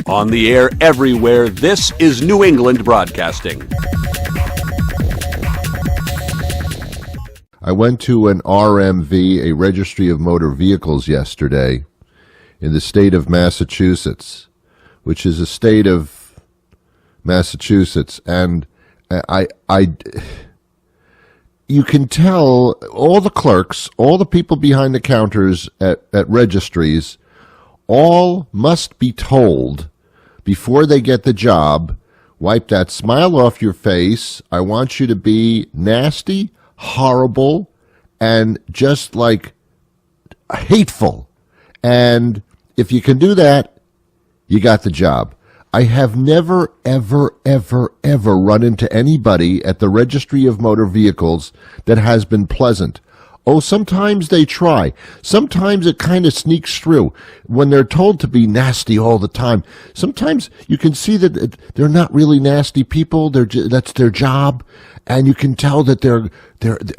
On the air everywhere, this is New England Broadcasting. I went to an RMV, a Registry of Motor Vehicles, yesterday in the state of Massachusetts, which is a state of Massachusetts, and you can tell all the clerks, all the people behind the counters at registries, all must be told before they get the job, wipe that smile off your face. I want you to be nasty, horrible, and just like hateful. And if you can do that, you got the job. I have never, ever, ever, ever run into anybody at the Registry of Motor Vehicles that has been pleasant. Oh, sometimes they try. Sometimes it kind of sneaks through when they're told to be nasty all the time. Sometimes you can see that they're not really nasty people. That's their job. And you can tell that they're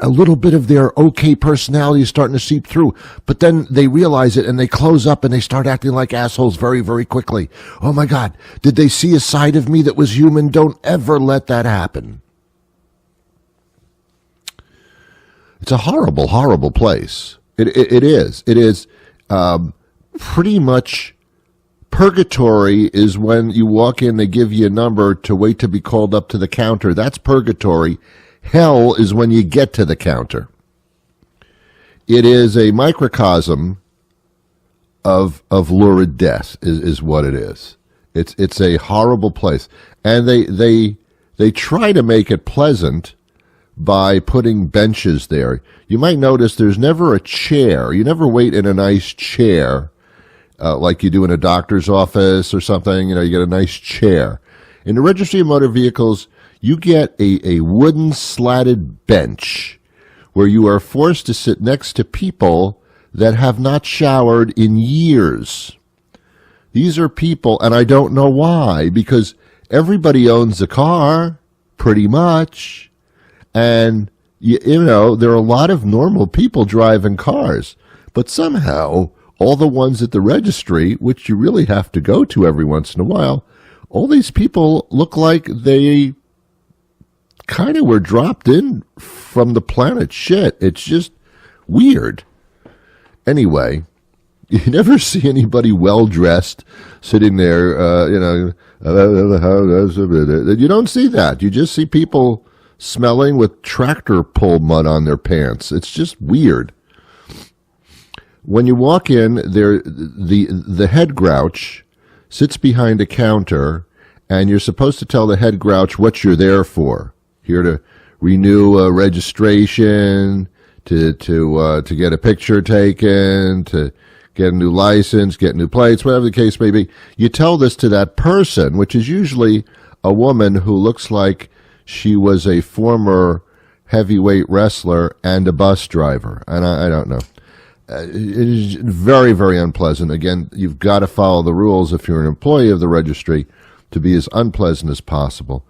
a little bit of their okay personality is starting to seep through. But then they realize it and they close up and they start acting like assholes very, very quickly. Oh my God, did they see a side of me that was human? Don't ever let that happen. It's a horrible, horrible place. It is. It is pretty much purgatory is when you walk in, they give you a number to wait to be called up to the counter. That's purgatory. Hell is when you get to the counter. It is a microcosm of lurid death is what it is. It's a horrible place. And they try to make it pleasant by putting benches there. You might notice there's never a chair. You never wait in a nice chair like you do in a doctor's office or something. You get a nice chair. In the Registry of Motor Vehicles, you get a wooden slatted bench where you are forced to sit next to people that have not showered in years. These are people, and I don't know why, because everybody owns a car, pretty much. And, you know, there are a lot of normal people driving cars, but somehow all the ones at the registry, which you really have to go to every once in a while, all these people look like they kind of were dropped in from the planet shit. It's just weird. Anyway, you never see anybody well-dressed sitting there, you don't see that. You just see people smelling with tractor pull mud on their pants. It's just weird. When you walk in, the head grouch sits behind a counter, and you're supposed to tell the head grouch what you're there for. Here to renew a registration, to get a picture taken, to get a new license, get new plates, whatever the case may be. You tell this to that person, which is usually a woman who looks like she was a former heavyweight wrestler and a bus driver. And I don't know. It is very, very unpleasant. Again, you've got to follow the rules if you're an employee of the registry to be as unpleasant as possible.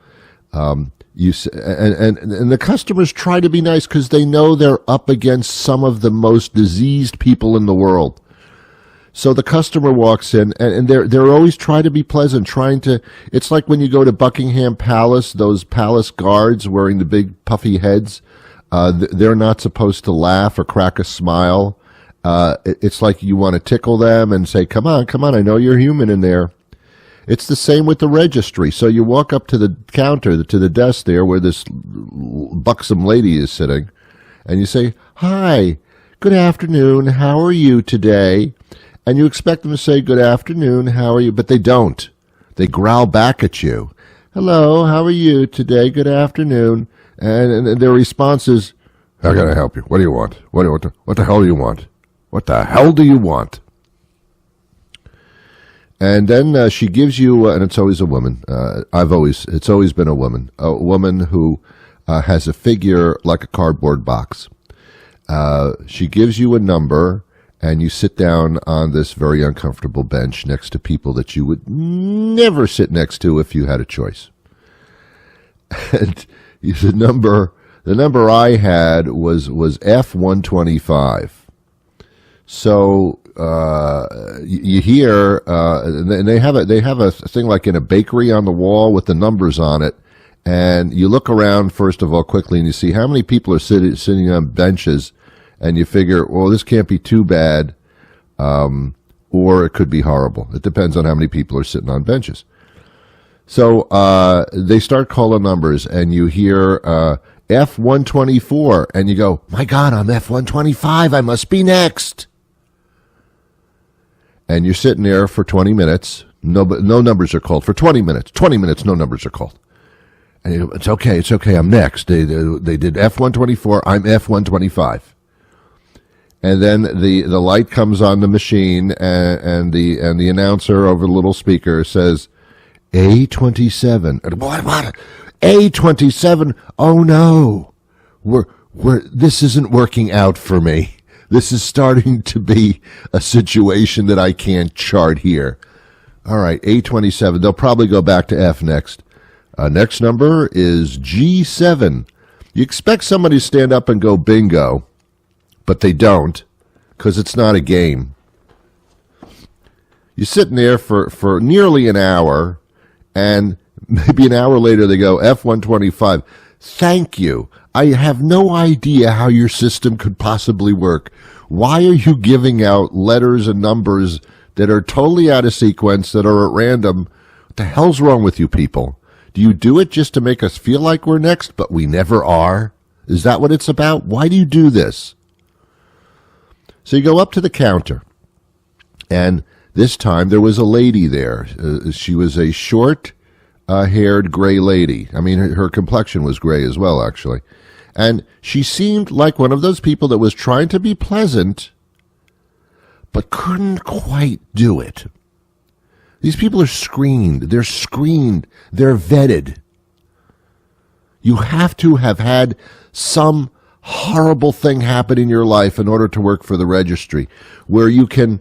And the customers try to be nice because they know they're up against some of the most diseased people in the world. So the customer walks in, and they're always trying to be pleasant, it's like when you go to Buckingham Palace, those palace guards wearing the big puffy heads, they're not supposed to laugh or crack a smile. It's like you want to tickle them and say, come on, I know you're human in there. It's the same with the registry. So you walk up to the counter, to the desk there where this buxom lady is sitting, and you say, hi, good afternoon, how are you today? And you expect them to say, good afternoon, how are you? But they don't. They growl back at you. Hello, how are you today? Good afternoon. And their response is, how can I help you? What do you want? What the hell do you want? What the hell do you want? And then she gives you, and it's always a woman. It's always been a woman who has a figure like a cardboard box. She gives you a number, and you sit down on this very uncomfortable bench next to people that you would never sit next to if you had a choice. And the number I had was F125. So you hear, and they have a thing like in a bakery on the wall with the numbers on it, and you look around first of all quickly and you see how many people are sitting on benches, and you figure, well, this can't be too bad, or it could be horrible. It depends on how many people are sitting on benches. So they start calling numbers, and you hear F-124, and you go, my God, I'm F-125. I must be next. And you're sitting there for 20 minutes. No numbers are called for 20 minutes. 20 minutes, no numbers are called. And you go, it's okay, I'm next. They did F-124, I'm F-125. And then the light comes on the machine, and the announcer over the little speaker says, A27. What? A27? Oh no. This isn't working out for me. This is starting to be a situation that I can't chart here. All right, A27. They'll probably go back to F next. Next number is G7. You expect somebody to stand up and go bingo, but they don't, because it's not a game. You're sitting there for nearly an hour, and maybe an hour later they go, F-125. Thank you. I have no idea how your system could possibly work. Why are you giving out letters and numbers that are totally out of sequence, that are at random? What the hell's wrong with you people? Do you do it just to make us feel like we're next, but we never are? Is that what it's about? Why do you do this? So you go up to the counter, and this time there was a lady there. She was a short-haired gray lady. I mean, her complexion was gray as well, actually. And she seemed like one of those people that was trying to be pleasant, but couldn't quite do it. These people are screened. They're screened. They're vetted. You have to have had some horrible thing happen in your life in order to work for the registry, where you can,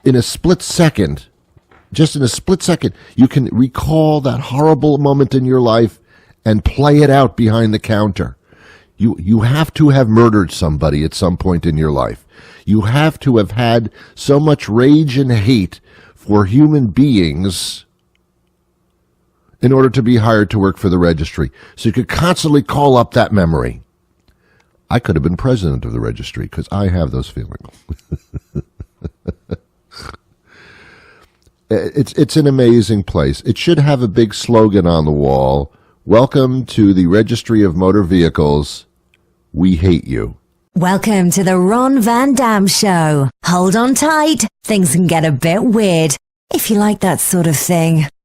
in a split second, just in a split second, you can recall that horrible moment in your life and play it out behind the counter. You have to have murdered somebody at some point in your life. You have to have had so much rage and hate for human beings in order to be hired to work for the registry. So you could constantly call up that memory. I could have been president of the registry because I have those feelings. It's an amazing place. It should have a big slogan on the wall. Welcome to the Registry of Motor Vehicles. We hate you. Welcome to the Ron Van Dam Show. Hold on tight. Things can get a bit weird if you like that sort of thing.